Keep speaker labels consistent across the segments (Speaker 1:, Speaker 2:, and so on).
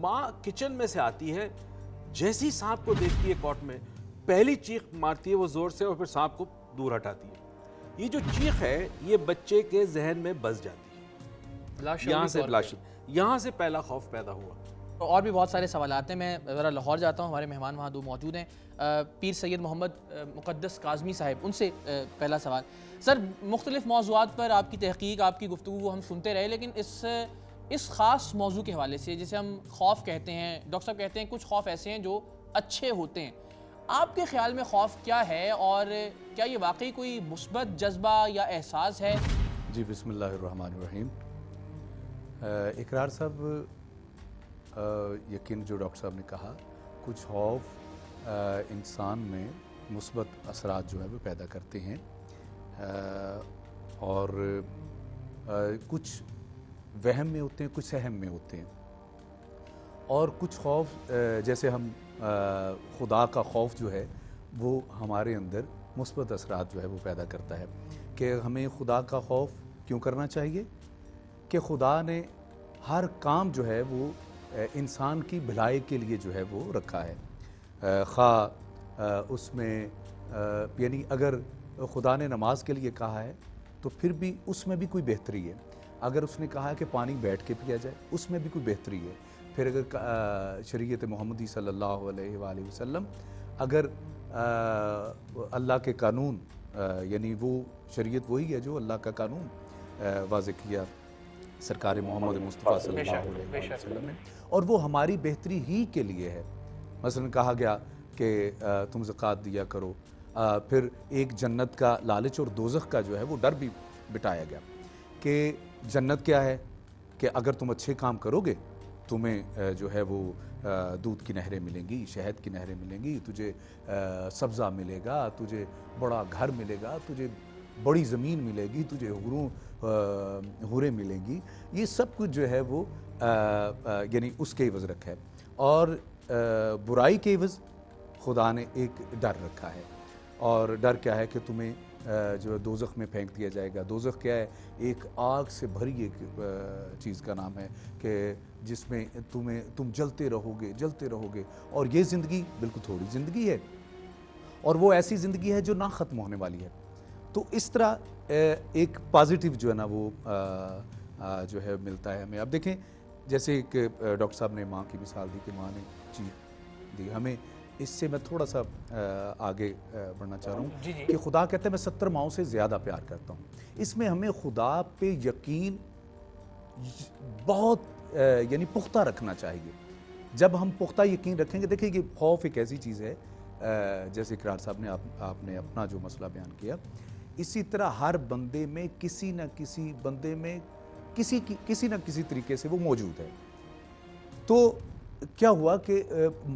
Speaker 1: ماں کچن میں سے آتی ہے، جیسی سانپ کو دیکھتی ہے کوٹ میں پہلی چیخ مارتی ہے وہ زور سے، اور پھر سانپ کو دور ہٹاتی ہے. یہ جو چیخ ہے یہ بچے کے ذہن میں بس جاتی ہے، یہاں سے پہلا خوف پیدا ہوا.
Speaker 2: اور بھی بہت سارے سوالات ہیں. میں ذرا لاہور جاتا ہوں، ہمارے مہمان وہاں دو موجود ہیں. پیر سید محمد مقدس کاظمی صاحب، ان سے پہلا سوال. سر، مختلف موضوعات پر آپ کی تحقیق، آپ کی گفتگو وہ ہم سنتے رہے، لیکن اس خاص موضوع کے حوالے سے جسے ہم خوف کہتے ہیں، ڈاکٹر صاحب کہتے ہیں کچھ خوف ایسے ہیں جو اچھے ہوتے ہیں. آپ کے خیال میں خوف کیا ہے، اور کیا یہ واقعی کوئی مثبت جذبہ یا احساس ہے؟
Speaker 3: جی بسم اللہ الرحمن الرحیم. اقرار صاحب، یقین جو ڈاکٹر صاحب نے کہا، کچھ خوف انسان میں مثبت اثرات جو ہے وہ پیدا کرتے ہیں، اور کچھ وہم میں ہوتے ہیں، کچھ سہم میں ہوتے ہیں. اور کچھ خوف جیسے ہم خدا کا خوف جو ہے وہ ہمارے اندر مثبت اثرات جو ہے وہ پیدا کرتا ہے کہ ہمیں خدا کا خوف کیوں کرنا چاہیے، کہ خدا نے ہر کام جو ہے وہ انسان کی بھلائی کے لیے جو ہے وہ رکھا ہے. خواہ اس میں یعنی اگر خدا نے نماز کے لیے کہا ہے تو پھر بھی اس میں بھی کوئی بہتری ہے. اگر اس نے کہا ہے کہ پانی بیٹھ کے پیا جائے، اس میں بھی کوئی بہتری ہے. پھر اگر شریعت محمدی صلی اللہ علیہ وآلہ وسلم، اگر اللہ کے قانون، یعنی وہ شریعت وہی ہے جو اللہ کا قانون واضح کیا سرکار محمد مصطفیٰ صلی اللہ علیہ وسلم نے، اور وہ ہماری بہتری ہی کے لیے ہے. مثلا کہا گیا کہ تم زکوٰۃ دیا کرو. پھر ایک جنت کا لالچ اور دوزخ کا جو ہے وہ ڈر بھی بٹایا گیا کہ جنت کیا ہے، کہ اگر تم اچھے کام کرو گے تمہیں جو ہے وہ دودھ کی نہریں ملیں گی، شہد کی نہریں ملیں گی، تجھے سبزہ ملے گا، تجھے بڑا گھر ملے گا، تجھے بڑی زمین ملے گی، تجھے حوریں ملیں گی. یہ سب کچھ جو ہے وہ یعنی اس کے عوض رکھا ہے. اور برائی کے عوض خدا نے ایک ڈر رکھا ہے. اور ڈر کیا ہے کہ تمہیں جو ہے دوزخ میں پھینک دیا جائے گا. دوزخ کیا ہے؟ ایک آگ سے بھری ایک چیز کا نام ہے کہ جس میں تم جلتے رہو گے، اور یہ زندگی بالکل تھوڑی زندگی ہے، اور وہ ایسی زندگی ہے جو نہ ختم ہونے والی ہے. تو اس طرح ایک پازیٹیو جو ہے نا وہ جو ہے ملتا ہے ہمیں. اب دیکھیں جیسے ایک ڈاکٹر صاحب نے ماں کی مثال دی کہ ماں نے چیخ دی. ہمیں اس سے میں تھوڑا سا آگے بڑھنا چاہ رہا ہوں کہ خدا کہتا ہے میں 70 ماؤں سے زیادہ پیار کرتا ہوں. اس میں ہمیں خدا پہ یقین بہت یعنی پختہ رکھنا چاہیے. جب ہم پختہ یقین رکھیں گے، دیکھیں کہ خوف ایک ایسی چیز ہے، جیسے اقرار صاحب نے آپ نے اپنا جو مسئلہ بیان کیا، اسی طرح ہر بندے میں کسی نہ کسی بندے میں کسی نہ کسی طریقے سے وہ موجود ہے. تو کیا ہوا کہ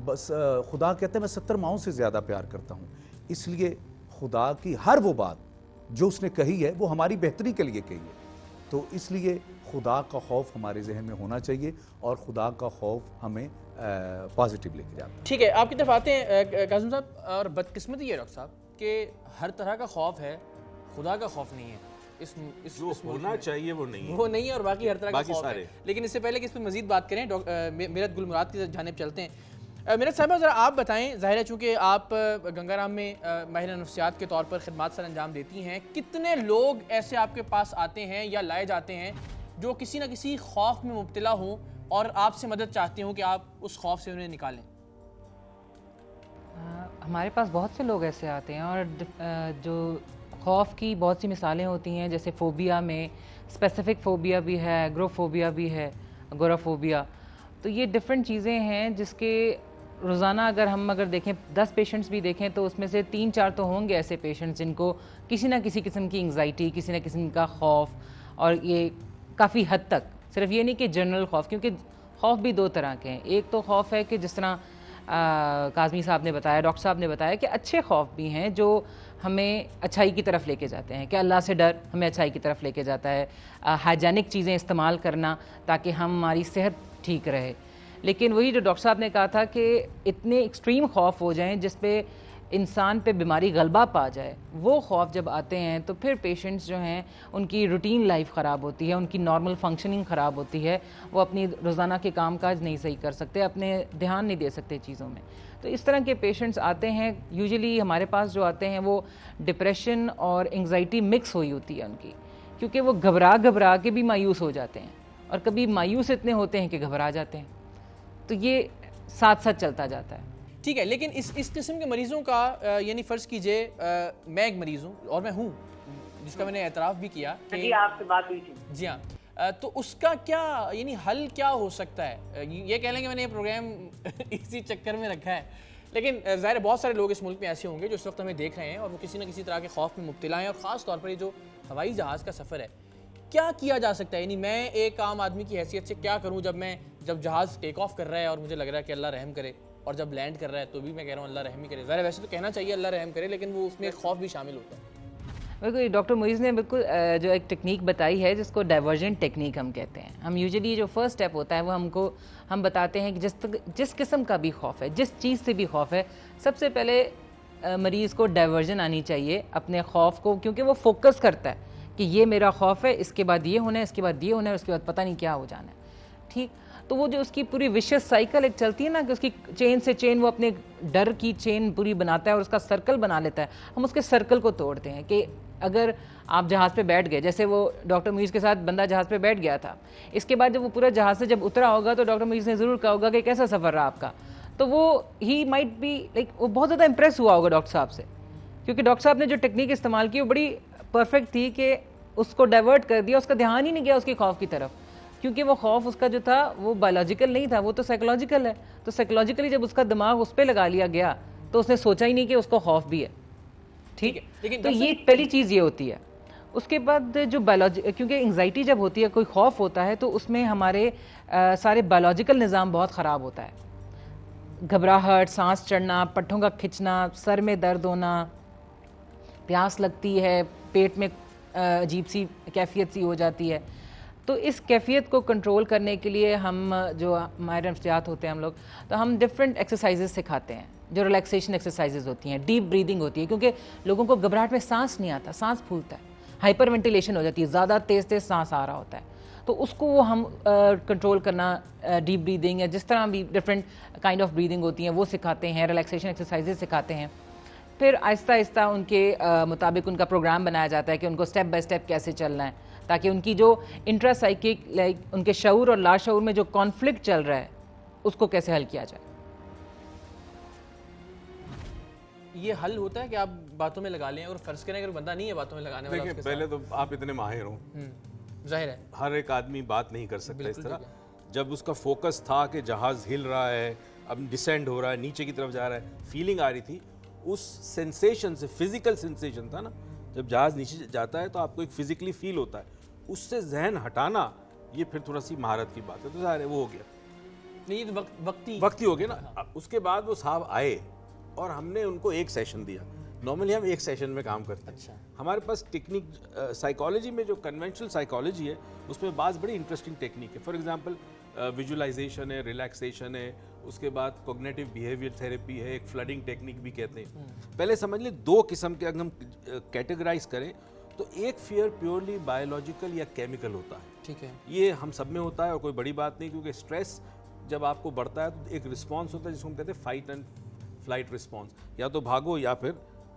Speaker 3: بس خدا کہتا ہے میں 70 ماؤں سے زیادہ پیار کرتا ہوں، اس لیے خدا کی ہر وہ بات جو اس نے کہی ہے وہ ہماری بہتری کے لیے کہی ہے. تو اس لیے خدا کا خوف ہمارے ذہن میں ہونا چاہیے، اور خدا کا خوف ہمیں پازیٹیو لے کے جاتا ہے.
Speaker 2: ٹھیک ہے، آپ کی طرف آتے ہیں کاظم صاحب. اور بدقسمتی ہے ڈاکٹر صاحب کہ ہر طرح کا خوف ہے، خدا کا خوف نہیں ہے.
Speaker 1: جو ہونا چاہیے وہ نہیں
Speaker 2: ہے، اور باقی ہر طرح کا خوف ہے. لیکن اس سے پہلے کہ اس پہ مزید بات کریں، میرت گل مراد کی جانب چلتے ہیں. میرت صاحبہ ذرا آپ بتائیں، ظاہر ہے چونکہ آپ گنگا رام میں ماہرہ نفسیات کے طور پر خدمات سر انجام دیتی ہیں، کتنے لوگ ایسے آپ کے پاس آتے ہیں یا لائے جاتے ہیں جو کسی نہ کسی خوف میں مبتلا ہوں اور آپ سے مدد چاہتے ہوں کہ آپ اس خوف سے انہیں نکالیں؟
Speaker 4: ہمارے پاس بہت سے لوگ ایسے آتے ہیں، اور جو خوف کی بہت سی مثالیں ہوتی ہیں. جیسے فوبیا میں اسپیسیفک فوبیا بھی ہے، ایگروفوبیا بھی ہے، اگورافوبیا. تو یہ ڈفرینٹ چیزیں ہیں جس کے روزانہ اگر دیکھیں 10 پیشنٹس بھی دیکھیں تو اس میں سے 3-4 تو ہوں گے ایسے پیشنٹس جن کو کسی نہ کسی قسم کی انگزائٹی، کسی نہ قسم کا خوف. اور یہ کافی حد تک صرف یہ نہیں کہ جنرل خوف، کیونکہ خوف بھی 2 طرح کے ہیں. ایک تو خوف ہے کہ جس طرح کاظمی صاحب نے بتایا، ڈاکٹر صاحب نے بتایا کہ اچھے خوف بھی ہیں جو ہمیں اچھائی کی طرف لے کے جاتے ہیں، کہ اللہ سے ڈر ہمیں اچھائی کی طرف لے کے جاتا ہے. ہائیجینک چیزیں استعمال کرنا تاکہ ہماری صحت ٹھیک رہے. لیکن وہی جو ڈاکٹر صاحب نے کہا تھا کہ اتنے ایکسٹریم خوف ہو جائیں جس پہ انسان پہ بیماری غلبہ پا جائے، وہ خوف جب آتے ہیں تو پھر پیشنٹس جو ہیں ان کی روٹین لائف خراب ہوتی ہے، ان کی نارمل فنکشننگ خراب ہوتی ہے، وہ اپنی روزانہ کے کام کاج نہیں صحیح کر سکتے، اپنے دھیان نہیں دے سکتے چیزوں میں. تو اس طرح کے پیشنٹس آتے ہیں، یوزلی ہمارے پاس جو آتے ہیں وہ ڈپریشن اور انگزائٹی مکس ہوئی ہوتی ہے ان کی، کیونکہ وہ گھبرا کے بھی مایوس ہو جاتے ہیں، اور کبھی مایوس اتنے ہوتے ہیں کہ گھبرا جاتے ہیں. تو یہ ساتھ ساتھ چلتا جاتا ہے.
Speaker 2: ٹھیک ہے، لیکن اس قسم کے مریضوں کا یعنی فرض کیجئے میں ایک مریض ہوں اور میں ہوں، جس کا میں نے اعتراف بھی کیا کہ
Speaker 5: جی آپ سے بات ہوئی تھی.
Speaker 2: جی ہاں، تو اس کا کیا یعنی حل کیا ہو سکتا ہے؟ یہ کہہ لیں کہ میں نے یہ پروگرام اسی چکر میں رکھا ہے، لیکن ظاہر ہے بہت سارے لوگ اس ملک میں ایسے ہوں گے جو اس وقت ہمیں دیکھ رہے ہیں اور وہ کسی نہ کسی طرح کے خوف میں مبتلا ہیں، اور خاص طور پر یہ جو ہوائی جہاز کا سفر ہے، کیا کیا جا سکتا ہے؟ یعنی میں ایک عام آدمی کی حیثیت سے کیا کروں جب جہاز ٹیک آف کر رہا ہے اور مجھے لگ رہا ہے کہ اللہ رحم کرے، اور جب لینڈ کر رہا ہے تو بھی میں کہہ رہا ہوں اللہ رحم ہی کرے. ظاہر ویسے تو کہنا چاہیے اللہ رحم کرے، لیکن وہ اس میں ایک خوف بھی شامل ہوتا ہے.
Speaker 4: بالکل، ڈاکٹر معیز نے بالکل جو ایک ٹیکنیک بتائی ہے جس کو ڈائیورجنٹ ٹیکنیک ہم کہتے ہیں. ہم یوزلی جو فرسٹ اسٹیپ ہوتا ہے وہ ہم بتاتے ہیں کہ جس قسم کا بھی خوف ہے، جس چیز سے بھی خوف ہے، سب سے پہلے مریض کو ڈائیورجن آنی چاہیے اپنے خوف کو، کیونکہ وہ فوکس کرتا ہے کہ یہ میرا خوف ہے، اس کے بعد یہ ہونا ہے، اس کے بعد یہ ہونا ہے، اس کے بعد پتہ نہیں کیا ہو جانا ہے. ٹھیک، تو وہ جو اس کی پوری وشیس سائیکل ایک چلتی ہے نا کہ اس کی چین سے چین، وہ اپنے ڈر کی چین پوری بناتا ہے اور اس کا سرکل بنا لیتا ہے. ہم اس کے سرکل کو توڑتے ہیں کہ اگر آپ جہاز پہ بیٹھ گئے، جیسے وہ ڈاکٹر معیز کے ساتھ بندہ جہاز پہ بیٹھ گیا تھا، اس کے بعد جب وہ پورا جہاز سے جب اترا ہوگا تو ڈاکٹر معیز نے ضرور کہا ہوگا کہ کیسا سفر رہا آپ کا. تو وہ ہی مائٹ بی لائک وہ بہت زیادہ امپریس ہوا ہوگا ڈاکٹر صاحب سے، کیونکہ ڈاکٹر صاحب نے جو ٹیکنیک استعمال کی وہ بڑی پرفیکٹ تھی کہ اس کو ڈائیورٹ کر دیا، اس کا دھیان ہی نہیں گیا اس کے خوف کی طرف، کیونکہ وہ خوف اس کا جو تھا وہ بایولوجیکل نہیں تھا، وہ تو سائیکولوجیکل ہے. تو سائیکولوجیکلی جب اس کا دماغ اس پہ لگا لیا گیا تو اس نے سوچا ہی نہیں کہ اس کو خوف بھی ہے. ٹھیک ہے، تو یہ پہلی چیز یہ ہوتی ہے. اس کے بعد جو کیونکہ انگزائٹی جب ہوتی ہے، کوئی خوف ہوتا ہے، تو اس میں ہمارے سارے بایولوجیکل نظام بہت خراب ہوتا ہے. گھبراہٹ، سانس چڑھنا، پٹھوں کا کھچنا، سر میں درد ہونا، پیاس لگتی ہے، پیٹ میں عجیب سی کیفیت سی ہو جاتی ہے. تو اس کیفیت کو کنٹرول کرنے کے لیے ہم جو ماہر نفسیات ہوتے ہیں ہم لوگ، تو ہم ڈفرینٹ ایکسرسائزز سکھاتے ہیں، جو ریلیکسیشن ایکسرسائزز ہوتی ہیں، ڈیپ بریدنگ ہوتی ہے، کیونکہ لوگوں کو گھبراہٹ میں سانس نہیں آتا، سانس پھولتا ہے، ہائپر وینٹیلیشن ہو جاتی ہے، زیادہ تیز سانس آ رہا ہوتا ہے. تو اس کو وہ ہم کنٹرول کرنا، ڈیپ بریدنگ یا جس طرح بھی ڈفرینٹ کائنڈ آف بریدنگ ہوتی ہیں وہ سکھاتے ہیں، ریلیکسیشن ایکسرسائزز سکھاتے ہیں. پھر آہستہ آہستہ ان کے مطابق ان کا پروگرام بنایا جاتا ہے کہ ان کو سٹیپ بائی سٹیپ کیسے چلنا ہے، تاکہ ان کی جو انٹرا سائیکک لائک ان کے شعور اور لا شعور میں جو کانفلکٹ چل رہا ہے اس کو کیسے حل کیا جائے.
Speaker 2: یہ حل ہوتا ہے کہ آپ باتوں میں لگا لیں، اور فرض کریں اگر بندہ نہیں ہے باتوں میں لگانے والا.
Speaker 1: دیکھیں پہلے تو آپ اتنے ماہر ہوں،
Speaker 2: ظاہر ہے
Speaker 1: ہر ایک آدمی بات نہیں کر سکتا اس طرح. جب اس کا فوکس تھا کہ جہاز ہل رہا ہے، اب ڈسینڈ ہو رہا ہے، نیچے کی طرف جا رہا ہے، فیلنگ آ رہی تھی، اس سینسیشن سے، فزیکل سینسیشن تھا نا، جب جہاز نیچے جاتا ہے تو آپ کو ایک فزیکلی فیل ہوتا ہے، اس سے ذہن ہٹانا یہ پھر تھوڑا سی مہارت کی بات ہے. تو ظاہر ہے وہ ہو گیا،
Speaker 2: نہیں تو وقتی
Speaker 1: ہو گیا نا. اس کے بعد وہ صاحب آئے اور ہم نے ان کو ایک سیشن دیا. نارملی ہم ایک سیشن میں کام کرتے ہیں.
Speaker 2: اچھا،
Speaker 1: ہمارے پاس ٹیکنیک سائیکالوجی میں جو کنونشنل سائیکالوجی ہے اس میں بعض بڑی انٹرسٹنگ ٹیکنیک ہے. فار ایگزامپل ویژولائزیشن ہے، ریلیکسیشن ہے، اس کے بعد کوگنیٹو بیہیویئر تھیراپی ہے، ایک فلڈنگ ٹیکنیک بھی کہتے ہیں. پہلے سمجھ لیں دو قسم کے اگر ہم کیٹیگرائز کریں تو ایک فیئر پیورلی بایولوجیکل یا کیمیکل ہوتا ہے.
Speaker 2: ٹھیک ہے،
Speaker 1: یہ ہم سب میں ہوتا ہے اور کوئی بڑی بات نہیں، کیونکہ اسٹریس جب آپ کو بڑھتا ہے تو ایک رسپانس ہوتا ہے جس کو ہم کہتے ہیں فائٹ اینڈ فلائٹ رسپانس، یا تو بھاگو یا پھر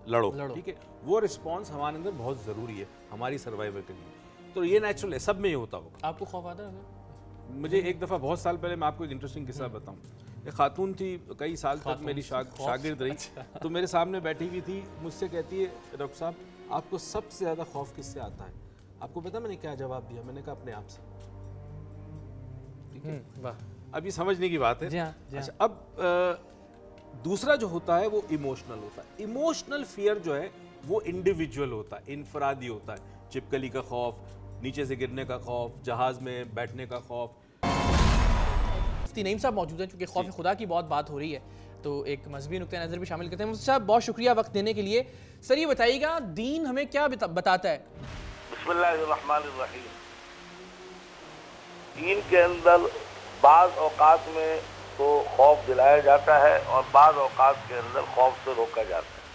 Speaker 1: لڑو. ٹھیک ہے، وہ رسپانس ہمارے اندر بہت ضروری ہے ہماری سروائیول کے لیے. تو یہ نیچرل ہے، سب میں یہ ہوتا ہوگا.
Speaker 2: آپ کو خوف آتا ہے؟
Speaker 1: مجھے ایک دفعہ بہت سال پہلے، میں آپ کو ایک انٹرسٹنگ قصہ بتاؤں. ایک خاتون تھی، کئی سال تک میری شاگرد رہی، تو میرے سامنے بیٹھی ہوئی تھی، مجھ سے کہتی ہے ڈاکٹر صاحب آپ کو سب سے زیادہ خوف کس سے آتا ہے؟ آپ کو پتا میں نے کیا جواب دیا؟ میں نے کہا اپنے آپ سے. ٹھیک ہے، اب یہ سمجھنے کی بات ہے. اچھا، اب دوسرا جو ہوتا ہے وہ ایموشنل ہوتا ہے. ایموشنل فیئر جو ہے وہ انڈیویجول ہوتا ہے، انفرادی ہوتا ہے. چپکلی کا خوف، نیچے سے گرنے کا خوف، جہاز میں بیٹھنے کا خوف.
Speaker 2: مفتی نعیم صاحب موجود ہیں، چونکہ خوف خدا کی بہت بات ہو رہی ہے تو ایک مذہبی نقطہ نظر بھی شامل کرتے ہیں. مفتی صاحب بہت شکریہ وقت دینے کے لیے. سر یہ بتائیے گا دین ہمیں کیا بتاتا ہے؟
Speaker 5: بسم اللہ الرحمن الرحیم. دین کے اندر بعض اوقات میں تو خوف دلایا جاتا ہے اور بعض اوقات کے اندر خوف سے روکا جاتا ہے.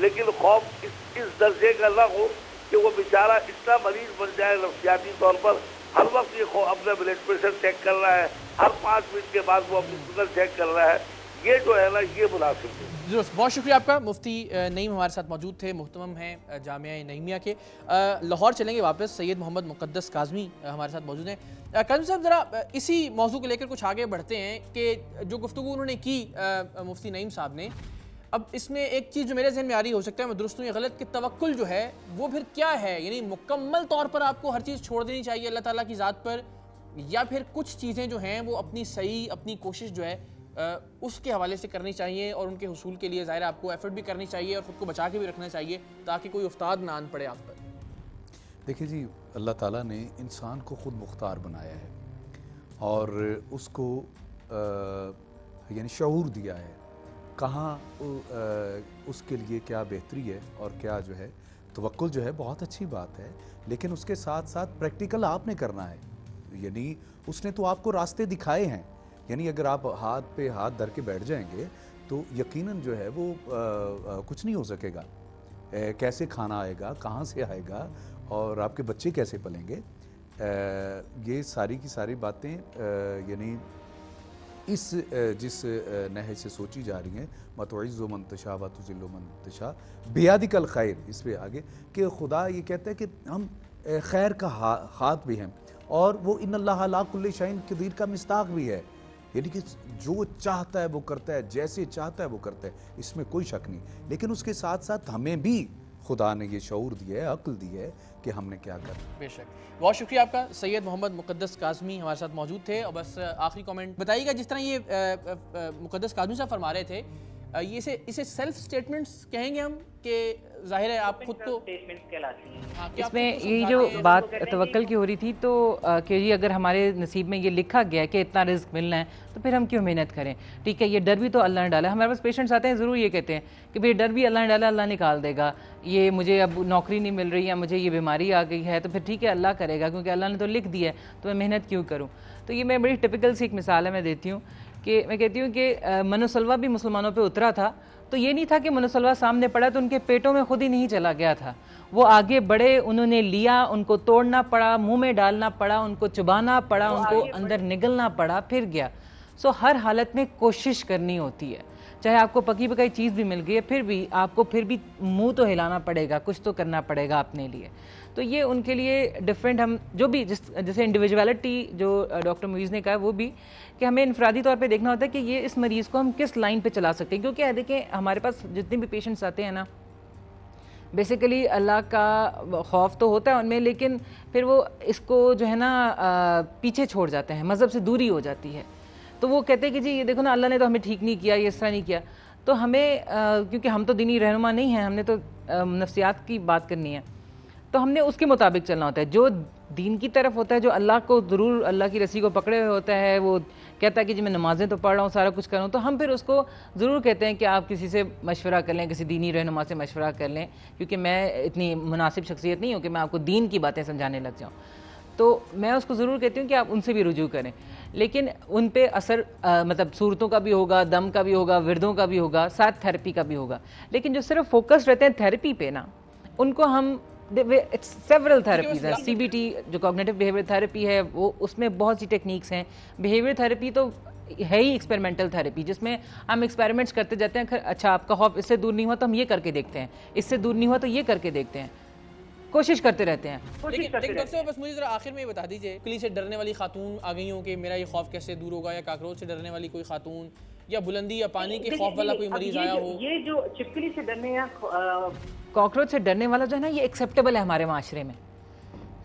Speaker 5: لیکن خوف اس درجے کا نہ ہو کہ وہ بیچارہ اتنا مریض بن جائے نفسیاتی طور پر، ہر وقت یہ اپنا بلڈ پریشر چیک کر رہا ہے، ہر 5 منٹ کے بعد وہ اپنی شوگر چیک کر رہا ہے، یہ جو ہے نا یہ مناسب ہے۔
Speaker 2: درست، بہت شکریہ آپ کا۔ مفتی نعیم ہمارے ساتھ موجود تھے، محتمم ہیں جامعہ نعیمیہ کے۔ لاہور چلیں گے واپس، سید محمد مقدس کاظمی ہمارے ساتھ موجود ہیں۔ کاظمی صاحب ذرا اسی موضوع کو لے کر کچھ آگے بڑھتے ہیں کہ جو گفتگو انہوں نے کی مفتی نعیم صاحب نے، اب اس میں ایک چیز جو میرے ذہن میں آ رہی ہو سکتا ہے میں درست ہوں یا غلط، کہ توکل جو ہے وہ پھر کیا ہے؟ یعنی مکمل طور پر آپ کو ہر چیز چھوڑ دینی چاہیے اللہ تعالیٰ کی ذات پر، یا پھر کچھ چیزیں جو ہیں وہ اپنی صحیح اپنی کوشش جو ہے اس کے حوالے سے کرنی چاہیے، اور ان کے حصول کے لیے ظاہر آپ کو ایفرٹ بھی کرنی چاہیے اور خود کو بچا کے بھی رکھنا چاہیے تاکہ کوئی افتاد نہ آن پڑے آپ پر؟
Speaker 3: دیکھیں جی، اللہ تعالیٰ نے انسان کو خود مختار بنایا ہے اور اس کو یعنی شعور دیا ہے کہاں اس کے لیے کیا بہتری ہے اور کیا جو ہے توکل جو ہے بہت اچھی بات ہے، لیکن اس کے ساتھ ساتھ پریکٹیکل آپ نے کرنا ہے۔ یعنی اس نے تو آپ کو راستے دکھائے ہیں، یعنی اگر آپ ہاتھ پہ ہاتھ دھر کے بیٹھ جائیں گے تو یقیناً جو ہے وہ کچھ نہیں ہو سکے گا۔ کیسے کھانا آئے گا، کہاں سے آئے گا، اور آپ کے بچے کیسے پلیں گے، یہ ساری کی ساری باتیں یعنی اس جس نہج سے سوچی جا رہی ہیں، مَتُعِزُّ مَن تَشَاءُ وَتُذِلُّ مَن تَشَاءُ بِیَدِکَ الْخَیْرُ، اس پہ آگے کہ خدا یہ کہتا ہے کہ ہم خیر کا ہاتھ بھی ہیں، اور وہ ان اللہ علی کل شیء قدیر کا مصداق بھی ہے، یعنی کہ جو چاہتا ہے وہ کرتا ہے، جیسے چاہتا ہے وہ کرتا ہے، اس میں کوئی شک نہیں۔ لیکن اس کے ساتھ ساتھ ہمیں بھی خدا نے یہ شعور دیا ہے، عقل دی ہے کہ ہم نے کیا کرنا۔
Speaker 2: بے شک، بہت شکریہ آپ کا۔ سید محمد مقدس کاظمی ہمارے ساتھ موجود تھے، اور بس آخری کامنٹ بتائیے گا، جس طرح یہ مقدس کاظمی صاحب فرما رہے تھے، اسے سیلف سٹیٹمنٹس کہیں گے ہم کہ ظاہر ہے آپ خود کو
Speaker 4: اس میں یہ جو بات توکل کی ہو رہی تھی تو کہ جی اگر ہمارے نصیب میں یہ لکھا گیا ہے کہ اتنا رزق ملنا ہے تو پھر ہم کیوں محنت کریں؟ ٹھیک ہے، یہ ڈر بھی تو اللہ نے ڈالا ہے۔ ہمارے پاس پیشنٹس آتے ہیں ضرور یہ کہتے ہیں کہ بھئی ڈر بھی اللہ نے ڈالا، اللہ نکال دے گا، یہ مجھے اب نوکری نہیں مل رہی یا مجھے یہ بیماری آ گئی ہے تو پھر ٹھیک ہے اللہ کرے گا کیونکہ اللہ نے تو لکھ دیا ہے تو میں محنت کیوں کروں؟ تو یہ میں بڑی ٹپیکل سی ایک مثال ہے میں دیتی ہوں کہ میں کہتی ہوں کہ من و سلوہ بھی مسلمانوں پہ اترا تھا تو یہ نہیں تھا کہ من و سلوہ سامنے پڑا تو ان کے پیٹوں میں خود ہی نہیں چلا گیا تھا، وہ آگے بڑھے، انہوں نے لیا، ان کو توڑنا پڑا، منہ میں ڈالنا پڑا، ان کو چبانا پڑا، ان کو اندر نگلنا پڑا، پھر گیا۔ سو ہر حالت میں کوشش کرنی ہوتی ہے، چاہے آپ کو پکی پکائی چیز بھی مل گئی ہے پھر بھی آپ کو پھر بھی منہ تو ہلانا پڑے گا، کچھ تو کرنا پڑے گا اپنے لیے۔ تو یہ ان کے لیے ڈیفرنٹ، ہم جو بھی جیسے انڈیویجویلٹی جو ڈاکٹر مویز نے کہا وہ بھی کہ ہمیں انفرادی طور پہ دیکھنا ہوتا ہے کہ یہ اس مریض کو ہم کس لائن پہ چلا سکتے ہیں، کیونکہ دیکھیں ہمارے پاس جتنے بھی پیشنٹس آتے ہیں نا بیسیکلی اللہ کا خوف تو ہوتا ہے ان میں، لیکن پھر وہ اس کو جو ہے نا پیچھے چھوڑ جاتے ہیں، مذہب سے دوری ہو جاتی ہے، تو وہ کہتے ہیں کہ جی یہ دیکھو نا اللہ نے تو ہمیں ٹھیک نہیں کیا، یہ اس طرح نہیں کیا۔ تو ہمیں کیونکہ ہم تو دینی رہنما نہیں ہیں، ہم نے تو نفسیات کی بات کرنی ہے، تو ہم نے اس کے مطابق چلنا ہوتا ہے۔ جو دین کی طرف ہوتا ہے، جو اللہ کو ضرور اللہ کی رسی کو پکڑے ہوئے ہوتا ہے، وہ کہتا ہے کہ جی میں نمازیں تو پڑھ رہا ہوں، سارا کچھ کر رہا ہوں، تو ہم پھر اس کو ضرور کہتے ہیں کہ آپ کسی سے مشورہ کر لیں، کسی دینی رہنما سے مشورہ کر لیں، کیونکہ میں اتنی مناسب شخصیت نہیں ہوں کہ میں آپ کو دین کی باتیں سمجھانے لگ جاؤں۔ تو میں اس کو ضرور کہتی ہوں کہ آپ ان سے بھی رجوع کریں، لیکن ان پہ اثر مطلب صورتوں کا بھی ہوگا، دم کا بھی ہوگا، وردوں کا بھی ہوگا، ساتھ تھیراپی کا بھی ہوگا، لیکن جو صرف فوکس رہتے ہیں تھیراپی پہ نا، ان کو ہم سیورل تھیراپیز ہیں، سی بی ٹی جو کوگنیٹو بیہیویئر تھیراپی ہے وہ اس میں بہت سی ٹیکنیکس ہیں، بیہیویئر تھیراپی تو ہے ہی ایکسپیریمنٹل تھیراپی جس میں ہم ایکسپیریمنٹس کرتے جاتے ہیں، اچھا آپ کا خوف اس سے دور نہیں ہوا تو ہم یہ کر کے دیکھتے ہیں، اس سے دور نہیں ہوا تو یہ کر کے دیکھتے ہیں، کوشش کرتے رہتے ہیں۔
Speaker 2: لیکن ڈاکٹر صاحب بس مجھے ذرا آخر میں یہ بتا دیجیے، چھپکلی سے ڈرنے والی خاتون آ گئی ہوں کہ میرا یہ خوف کیسے دور ہوگا، یا کاکروچ سے ڈرنے والی کوئی خاتون، یا بلندی یا پانی کے خوف والا کوئی مریض آیا ہو؟
Speaker 6: یہ جو چھپکلی سے ڈرنے یا
Speaker 4: کاکروچ سے ڈرنے والا جو ہے نا یہ ایکسیپٹیبل ہے ہمارے معاشرے میں،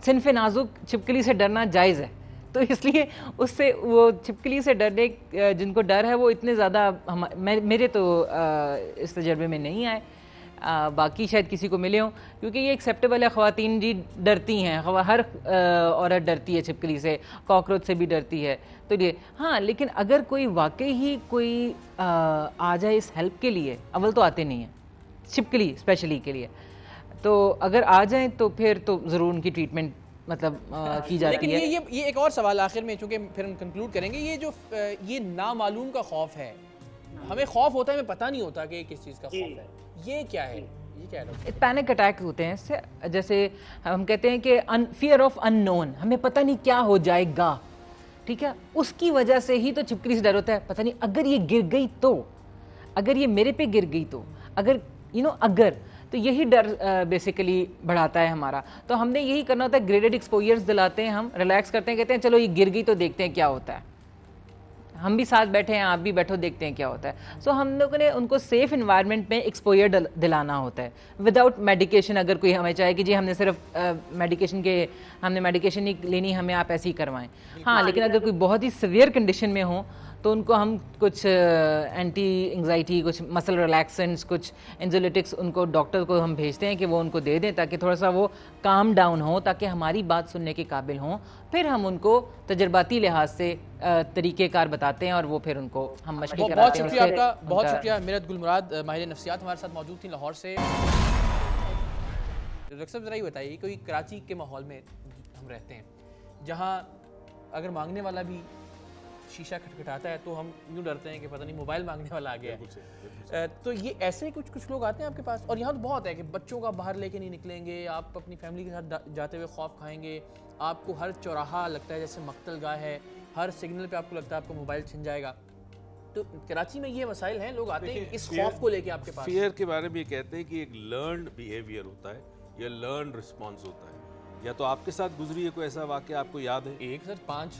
Speaker 4: صنف نازک چھپکلی سے ڈرنا جائز ہے، تو اس لیے اس سے وہ چھپکلی سے ڈرنے جن کو ڈر ہے وہ اتنے زیادہ میرے تو اس تجربے میں نہیں آئے، باقی شاید کسی کو ملے ہوں، کیونکہ یہ ایکسیپٹیبل ہے، خواتین جی ڈرتی ہیں، ہر عورت ڈرتی ہے چھپکلی سے، کاکروچ سے بھی ڈرتی ہے، تو یہ ہاں، لیکن اگر کوئی واقعی ہی کوئی آ جائے اس ہیلپ کے لیے، اول تو آتے نہیں ہیں چھپکلی اسپیشلی کے لیے، تو اگر آ جائیں تو پھر تو ضرور ان کی ٹریٹمنٹ مطلب کی جاتی ہے۔
Speaker 2: لیکن یہ ایک اور سوال آخر میں، چونکہ پھر ہم کنکلوڈ کریں گے، یہ نامعلوم کا خوف ہے، ہمیں خوف ہوتا ہے ہمیں پتہ نہیں ہوتا کہ کس چیز کا خوف ہے، یہ کیا ہے؟ یہ کیا ہے؟
Speaker 4: پینک اٹیک ہوتے ہیں اس سے، جیسے ہم کہتے ہیں کہ فیئر آف ان نون، ہمیں پتہ نہیں کیا ہو جائے گا، ٹھیک ہے، اس کی وجہ سے ہی تو چھپکلی سے ڈر ہوتا ہے، پتہ نہیں اگر یہ گر گئی تو، اگر یہ میرے پہ گر گئی تو، اگر اگر تو یہی ڈر بیسیکلی بڑھاتا ہے ہمارا. تو ہم نے یہی کرنا ہوتا ہے، گریڈڈ ایکسپوئرز دلاتے ہیں، ہم ریلیکس کرتے ہیں، کہتے ہیں چلو یہ گر گئی تو دیکھتے ہیں کیا ہوتا ہے، ہم بھی ساتھ بیٹھے ہیں، آپ بھی بیٹھو، دیکھتے ہیں کیا ہوتا ہے. سو ہم لوگوں نے ان کو سیف انوائرمنٹ میں ایکسپوئر دلانا ہوتا ہے وداؤٹ میڈیکیشن. اگر کوئی ہمیں چاہے کہ جی ہم نے صرف ہم نے میڈیکیشن نہیں لینی، ہمیں آپ ایسے ہی کروائیں. ہاں لیکن اگر کوئی بہت ہی سیویئر کنڈیشن میں ہوں تو ان کو ہم کچھ اینٹی انگزائٹی، کچھ مسل ریلیکسنٹس، کچھ انزولیٹکس ان کو ڈاکٹر کو ہم بھیجتے ہیں کہ وہ ان کو دے دیں تاکہ تھوڑا سا وہ کام ڈاؤن ہو، تاکہ ہماری بات سننے کے قابل ہوں. پھر ہم ان کو تجرباتی لحاظ سے طریقہ کار بتاتے ہیں اور وہ پھر ان کو ہم مشقیں کراتے ہیں.
Speaker 2: بہت شکریہ آپ کا، بہت شکریہ. میرت گل مراد ماہر نفسیات ہمارے ساتھ موجود تھیں لاہور سے. ڈاکٹر صاحب ذرا یہ بتائیے، کوئی کراچی کے ماحول میں ہم رہتے ہیں جہاں اگر مانگنے والا بھی شیشہ کھٹکھٹاتا ہے تو ہم یوں ڈرتے ہیں کہ پتہ نہیں موبائل مانگنے والا آ گیا ہے. تو یہ ایسے کچھ لوگ آتے ہیں آپ کے پاس، اور یہاں تو بہت ہے کہ بچوں کا باہر لے کے نہیں نکلیں گے، آپ اپنی فیملی کے ساتھ جاتے ہوئے خوف کھائیں گے، آپ کو ہر چوراہا لگتا ہے جیسے مقتل گاہ ہے، ہر سگنل پہ آپ کو لگتا ہے آپ کو موبائل چھن جائے گا. تو کراچی میں یہ مسائل ہیں، لوگ آتے ہیں اس خوف کو لے کے آپ کے پاس.
Speaker 1: فیئر کے بارے میں یہ کہتے ہیں کہ ایک لرنڈ بیہیویئر ہوتا ہے یا لرنڈ رسپانس ہوتا ہے. یا تو آپ کے ساتھ گزری ہے کوئی ایسا واقعہ آپ کو یاد ہے؟
Speaker 2: ایک سر پانچ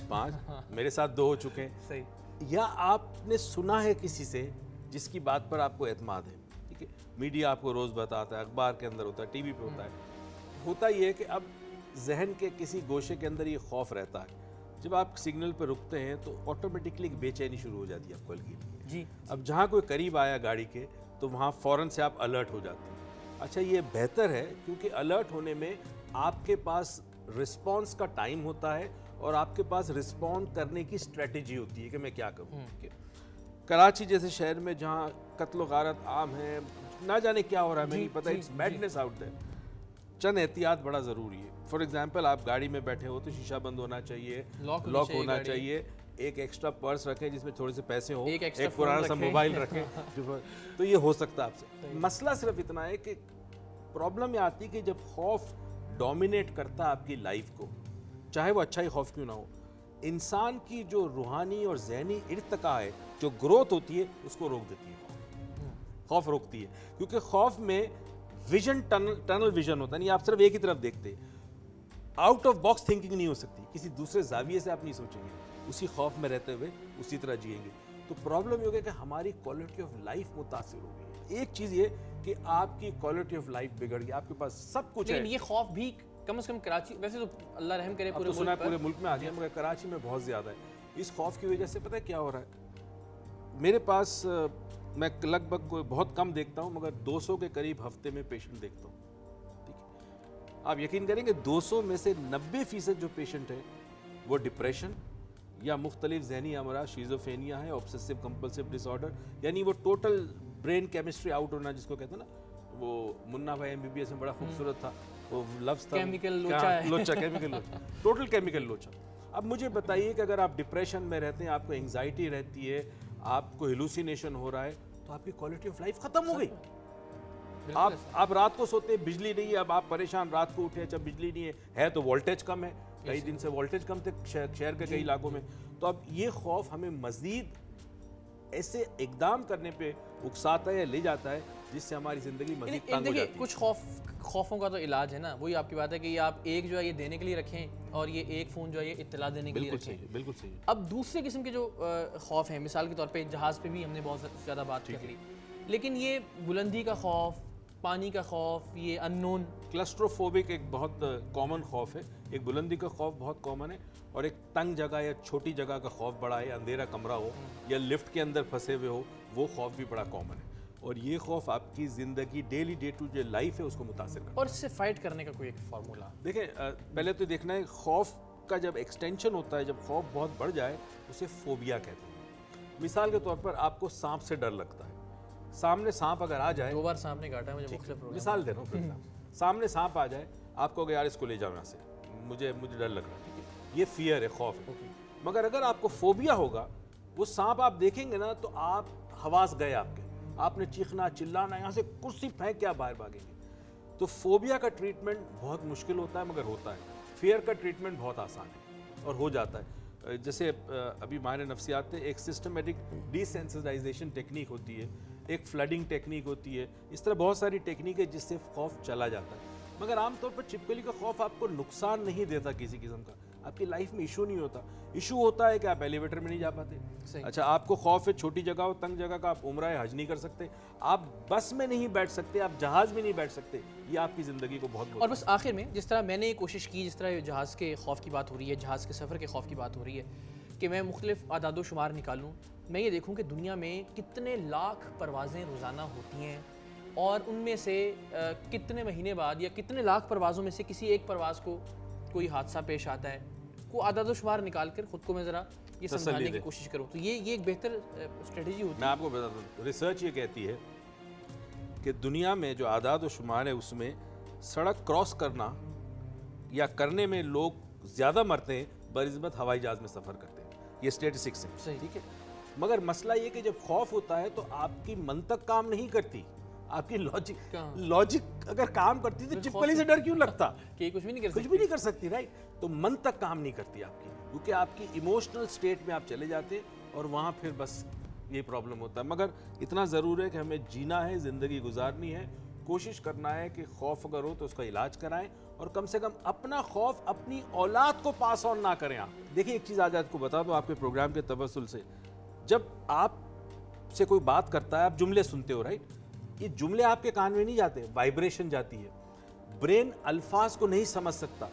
Speaker 1: میرے ساتھ 2 ہو چکے ہیں.
Speaker 2: صحیح.
Speaker 1: یا آپ نے سنا ہے کسی سے جس کی بات پر آپ کو اعتماد ہے، ٹھیک ہے، میڈیا آپ کو روز بتاتا ہے، اخبار کے اندر ہوتا ہے، ٹی وی پہ ہوتا ہے. ہوتا یہ ہے کہ اب ذہن کے کسی گوشے کے اندر یہ خوف رہتا ہے. جب آپ سگنل پہ رکتے ہیں تو آٹومیٹکلی ایک بے چینی شروع ہو جاتی ہے آپ کو ہلکی.
Speaker 2: جی.
Speaker 1: اب جہاں کوئی قریب آیا گاڑی کے تو وہاں فوراً سے آپ الرٹ ہو جاتے ہیں. اچھا یہ بہتر ہے کیونکہ الرٹ ہونے میں آپ کے پاس رسپانس کا ٹائم ہوتا ہے اور آپ کے پاس رسپونڈ کرنے کی اسٹریٹجی ہوتی ہے کہ میں کیا کروں. کراچی جیسے شہر میں جہاں قتل و غارت عام ہے، نہ جانے کیا ہو رہا ہے، میں نہیں پتہ، اٹس میڈنس آؤٹ دیر. چند احتیاط بڑا ضروری ہے. فار ایگزامپل آپ گاڑی میں بیٹھے ہو تو شیشہ بند ہونا چاہیے، لاک ہونا چاہیے، ایک ایکسٹرا پرس رکھیں جس میں تھوڑے سے پیسے ہوں، ایک پرانا سا موبائل رکھیں. تو یہ ہو سکتا ہے آپ سے. مسئلہ صرف اتنا ہے کہ پرابلم یہ آتی ہے کہ جب خوف ڈومینیٹ کرتا ہے آپ کی لائف کو، چاہے وہ اچھا ہی خوف کیوں نہ ہو، انسان کی جو روحانی اور ذہنی ارتقاء ہے، جو گروتھ ہوتی ہے، اس کو روک دیتی ہے. خوف روکتی ہے کیونکہ خوف میں ویژن ٹنل ویژن ہوتا ہے، نہیں آپ صرف ایک ہی طرف دیکھتے. آؤٹ آف باکس تھنکنگ نہیں ہو سکتی، کسی دوسرے زاویے سے آپ نہیں سوچیں گے، اسی خوف میں رہتے ہوئے اسی طرح جئیں گے. تو پرابلم یہ ہو گیا کہ ہماری کوالٹی آف لائف متاثر ہو گئی. ایک چیز یہ کہ آپ کی کوالٹی آف لائف بگڑ گئی، آپ کے پاس سب کچھ ہے.
Speaker 2: لیکن یہ خوف بھی کم از کم کراچی، ویسے تو اللہ رحم کرے
Speaker 1: پورے ملک میں آ گیا، مگر کراچی میں بہت زیادہ ہے. اس خوف کی وجہ سے پتہ ہے کیا ہو رہا ہے؟ میرے پاس میں لگ بھگ کوئی بہت کم دیکھتا ہوں مگر 200 کے قریب ہفتے میں پیشنٹ دیکھتا ہوں. ٹھیک ہے، آپ یقین کریں گے 200 میں سے 90% جو پیشنٹ ہیں وہ ڈپریشن یا مختلف ذہنی امراض، شیزوفرینیا ہے، آبسیسو کمپلسیو ڈس آرڈر، یعنی وہ ٹوٹل برین کیمسٹری آؤٹ ہونا جس کو کہتے ہیں نا. وہ منا بھائی MBBS میں بڑا خوبصورت تھا وہ لفظ تھا،
Speaker 2: chemical Lucha,
Speaker 1: chemical Lucha, total chemical Lucha. اب مجھے بتائیے کہ اگر آپ ڈپریشن میں رہتے ہیں، آپ کو انگزائٹی رہتی ہے، آپ کو ہیلوسینیشن ہو رہا ہے، تو آپ کی کوالٹی آف لائف ختم ہو گئی. آپ رات کو سوتے ہیں، بجلی نہیں ہے، اب آپ پریشان، رات کو اٹھے، جب بجلی نہیں ہے تو وولٹیج کم ہے، کئی دن سے وولٹیج کم تھے شہر کے کئی علاقوں میں. تو اب یہ خوف ہمیں مزید ایسے اقدام کرنے پہ اکساتا ہے یا لے جاتا ہے جس سے ہماری زندگی مزید تنگ ہو جاتی ہے.
Speaker 2: کچھ خوفوں کا تو علاج ہے نا، وہی آپ کی بات ہے کہ یہ آپ ایک جو ہے یہ دینے کے لیے رکھیں اور یہ ایک فون جو ہے یہ اطلاع دینے کے لیے رکھیں.
Speaker 1: بالکل صحیح.
Speaker 2: اب دوسرے قسم کے جو خوف ہیں، مثال کے طور پہ جہاز پہ بھی ہم نے بہت زیادہ بات کر لی، لیکن یہ بلندی کا خوف، پانی کا خوف، یہ ان نون.
Speaker 1: کلسٹروفوبک ایک بہت کامن خوف ہے. ایک بلندی کا خوف بہت کامن ہے، اور ایک تنگ جگہ یا چھوٹی جگہ کا خوف بڑا ہے، اندھیرا کمرہ ہو یا لفٹ کے اندر پھنسے ہوئے ہو، وہ خوف بھی بڑا کامن ہے. اور یہ خوف آپ کی زندگی daily day to day life ہے اس کو متاثر کرتا ہے.
Speaker 2: اور اس سے فائٹ کرنے کا کوئی ایک فارمولا؟
Speaker 1: دیکھیں پہلے تو دیکھنا ہے خوف کا جب ایکسٹینشن ہوتا ہے، جب خوف بہت بڑھ جائے اسے فوبیا کہتے ہیں. مثال کے طور پر آپ کو سانپ سے ڈر لگتا ہے، سامنے سانپ اگر آ جائے،
Speaker 2: 2 بار سانپ نے کاٹا ہے مجھے مختلف،
Speaker 1: مثال دے رہا ہوں، سامنے سانپ آ جائے، آپ کو کہ یار اس کو لے جاؤ یہاں سے، مجھے ڈر لگ رہا ہے. ٹھیک ہے، یہ فیئر ہے، خوف ہے. مگر اگر آپ کو فوبیا ہوگا، وہ سانپ آپ دیکھیں گے نا تو آپ حواس گئے آپ کے، آپ نے چیخنا چلانا, یہاں سے کرسی پھینک کے آپ باہر بھاگیں گے. تو فوبیا کا ٹریٹمنٹ بہت مشکل ہوتا ہے مگر ہوتا ہے. فیئر کا ٹریٹمنٹ بہت آسان ہے اور ہو جاتا ہے. جیسے ابھی ماہر نفسیات تھے, ایک سسٹمیٹک ڈی سینسٹائزیشن ٹیکنیک ہوتی ہے, ایک فلڈنگ ٹیکنیک ہوتی ہے, اس طرح بہت ساری ٹیکنیک ہے جس سے خوف چلا جاتا ہے. مگر عام طور پر چھپکلی کا خوف آپ کو نقصان نہیں دیتا کسی قسم کا, آپ کی لائف میں ایشو نہیں ہوتا. ایشو ہوتا ہے کہ آپ ایلیویٹر میں نہیں جا پاتے. اچھا, آپ کو خوف ہے چھوٹی جگہ ہو, تنگ جگہ کا, آپ عمرہ حج نہیں کر سکتے, آپ بس میں نہیں بیٹھ سکتے, آپ جہاز میں نہیں بیٹھ سکتے, یہ آپ کی زندگی کو بہت.
Speaker 2: اور بس آخر میں جس طرح میں نے کوشش کی, جس طرح جہاز کے خوف کی بات ہو رہی ہے, جہاز کے سفر کے خوف کی بات ہو رہی ہے, کہ میں مختلف اعداد و شمار نکالوں, میں یہ دیکھوں کہ دنیا میں کتنے لاکھ پروازیں روزانہ ہوتی ہیں اور ان میں سے کتنے مہینے بعد یا کتنے لاکھ پروازوں میں سے کسی ایک پرواز کو کوئی حادثہ پیش آتا ہے. کو اعداد و شمار نکال کر خود کو میں ذرا یہ سمجھانے کی کوشش کروں تو یہ ایک بہتر اسٹریٹجی ہوتی ہے.
Speaker 1: میں آپ کو بتاتا ہوں, ریسرچ یہ کہتی ہے کہ دنیا میں جو اعداد و شمار ہے اس میں سڑک کراس کرنا یا کرنے میں لوگ زیادہ مرتے ہیں بنسبت ہوائی جہاز میں سفر کرتے ہیں. یہ اسٹیٹسٹکس ہیں, ٹھیک ہے. مگر مسئلہ یہ کہ جب خوف ہوتا ہے تو آپ کی منطق کام نہیں کرتی, آپ کی لاجک اگر کام کرتی تو چھپکلی سے ڈر کیوں لگتا
Speaker 2: کہ کچھ بھی
Speaker 1: نہیں کر سکتی, رائٹ. تو منطق کام نہیں کرتی آپ کی, کیونکہ آپ کی ایموشنل سٹیٹ میں آپ چلے جاتے اور وہاں پھر بس یہ پرابلم ہوتا ہے. مگر اتنا ضرور ہے کہ ہمیں جینا ہے, زندگی گزارنی ہے, کوشش کرنا ہے کہ خوف اگر ہو تو اس کا علاج کرائیں اور کم سے کم اپنا خوف اپنی اولاد کو پاس آن نہ کریں. آپ دیکھیں, ایک چیز آج آپ کو بتا دو آپ کے پروگرام کے توسل سے, جب آپ سے کوئی بات کرتا ہے آپ جملے سنتے ہو, رائٹ, یہ جملے آپ کے کان میں نہیں جاتے, وائبریشن جاتی ہے. برین الفاظ کو نہیں سمجھ سکتا,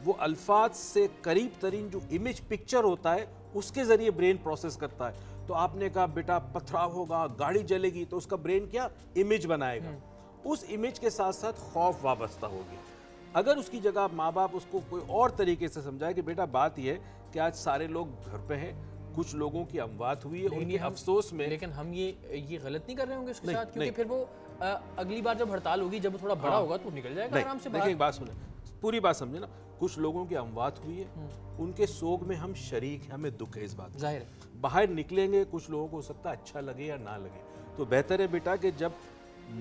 Speaker 1: وہ الفاظ سے قریب ترین جو امیج پکچر ہوتا ہے اس کے ذریعے برین پروسیس کرتا ہے. تو آپ نے کہا بیٹا پتھراؤ ہوگا, گاڑی جلے گی, تو اس کا برین کیا امیج بنائے گا, اس امیج کے ساتھ ساتھ خوف وابستہ ہو گیا. اگر اس کی جگہ ماں باپ اس کو کوئی اور طریقے سے سمجھائے کہ بیٹا بات یہ ہے کہ آج سارے لوگ گھر پہ ہیں, کچھ لوگوں کی اموات ہوئی ہے, ان کے افسوس میں,
Speaker 2: لیکن ہم یہ غلط نہیں کر رہے ہوں گے اس کے ساتھ, کیونکہ پھر وہ اگلی بار جب ہڑتال ہوگی, جب تھوڑا بڑا ہوگا تو نکل جائے گا آرام سے باہر.
Speaker 1: ایک بات سنیں, پوری بات سمجھے نا, کچھ لوگوں کی اموات ہوئی ہے, ان کے سوگ میں ہم شریک ہیں, ہمیں دکھ ہے اس بات,
Speaker 2: ظاہر ہے.
Speaker 1: باہر نکلیں گے, کچھ لوگوں کو ہو سکتا ہے اچھا لگے یا نہ لگے, تو بہتر ہے بیٹا کہ جب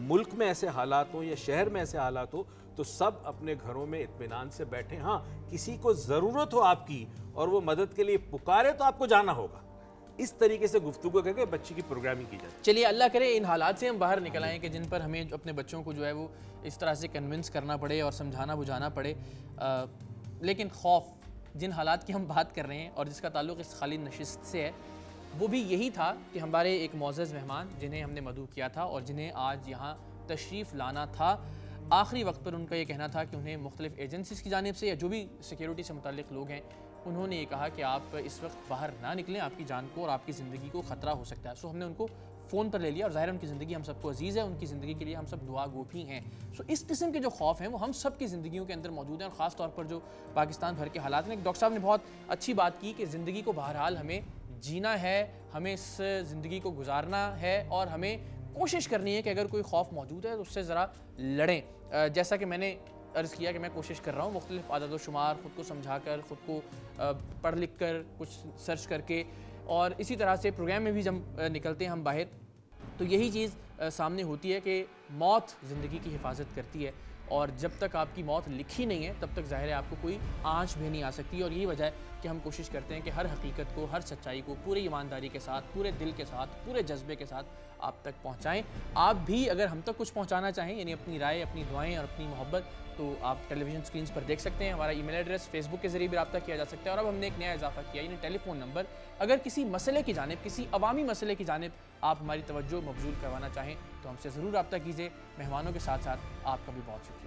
Speaker 1: ملک میں ایسے حالات ہوں یا شہر میں ایسے حالات ہو تو سب اپنے گھروں میں اطمینان سے بیٹھیں. ہاں, کسی کو ضرورت ہو آپ کی اور وہ مدد کے لیے پکارے تو آپ کو جانا ہوگا. اس طریقے سے گفتگو کر کے بچی کی پروگرامنگ کی جائے.
Speaker 2: چلیے اللہ کرے ان حالات سے ہم باہر نکل آئیں کہ جن پر ہمیں اپنے بچوں کو جو ہے وہ اس طرح سے کنونس کرنا پڑے اور سمجھانا بجھانا پڑے. لیکن خوف, جن حالات کی ہم بات کر رہے ہیں اور جس کا تعلق اس خالی نشست سے ہے, وہ بھی یہی تھا کہ ہمارے ایک معزز مہمان جنہیں ہم نے مدعو کیا تھا اور جنہیں آج یہاں تشریف لانا تھا, آخری وقت پر ان کا یہ کہنا تھا کہ انہیں مختلف ایجنسیز کی جانب سے یا جو بھی سیکیورٹی سے متعلق لوگ ہیں انہوں نے یہ کہا کہ آپ اس وقت باہر نہ نکلیں, آپ کی جان کو اور آپ کی زندگی کو خطرہ ہو سکتا ہے. سو ہم نے ان کو فون پر لے لیا اور ظاہر ان کی زندگی ہم سب کو عزیز ہے, ان کی زندگی کے لیے ہم سب دعا گو بھی ہیں. سو اس قسم کے جو خوف ہیں وہ ہم سب کی زندگیوں کے اندر موجود ہیں, اور خاص طور پر جو پاکستان بھر کے حالات ہیں. ڈاکٹر صاحب نے بہت اچھی بات کی کہ زندگی کو بہرحال ہمیں جینا ہے, ہمیں اس زندگی کو گزارنا ہے اور ہمیں کوشش کرنی ہے کہ اگر کوئی خوف موجود ہے تو اس سے ذرا لڑیں. جیسا کہ میں نے عرض کیا کہ میں کوشش کر رہا ہوں مختلف عدد و شمار خود کو سمجھا کر, خود کو پڑھ لکھ کر, کچھ سرچ کر کے, اور اسی طرح سے پروگرام میں بھی جب نکلتے ہیں ہم باہر تو یہی چیز سامنے ہوتی ہے کہ موت زندگی کی حفاظت کرتی ہے, اور جب تک آپ کی موت لکھی نہیں ہے تب تک ظاہر ہے آپ کو کوئی آنچ بھی نہیں آ سکتی. اور یہی وجہ ہے کہ ہم کوشش کرتے ہیں کہ ہر حقیقت کو, ہر سچائی کو پوری ایمانداری کے ساتھ, پورے دل کے ساتھ, پورے جذبے کے ساتھ آپ تک پہنچائیں. آپ بھی اگر ہم تک کچھ پہنچانا چاہیں, یعنی اپنی رائے, اپنی دعائیں اور اپنی محبت, تو آپ ٹیلی ویژن سکرینز پر دیکھ سکتے ہیں. ہمارا ای میل ایڈریس, فیس بک کے ذریعے بھی رابطہ کیا جا سکتا ہے, اور اب ہم نے ایک نیا اضافہ کیا, یعنی ٹیلی فون نمبر. اگر کسی مسئلے کی جانب, کسی عوامی مسئلے کی جانب آپ ہماری توجہ مبذول کروانا چاہیں تو ہم سے ضرور رابطہ کیجیے. مہمانوں کے ساتھ ساتھ آپ کا بھی بہت شکریہ.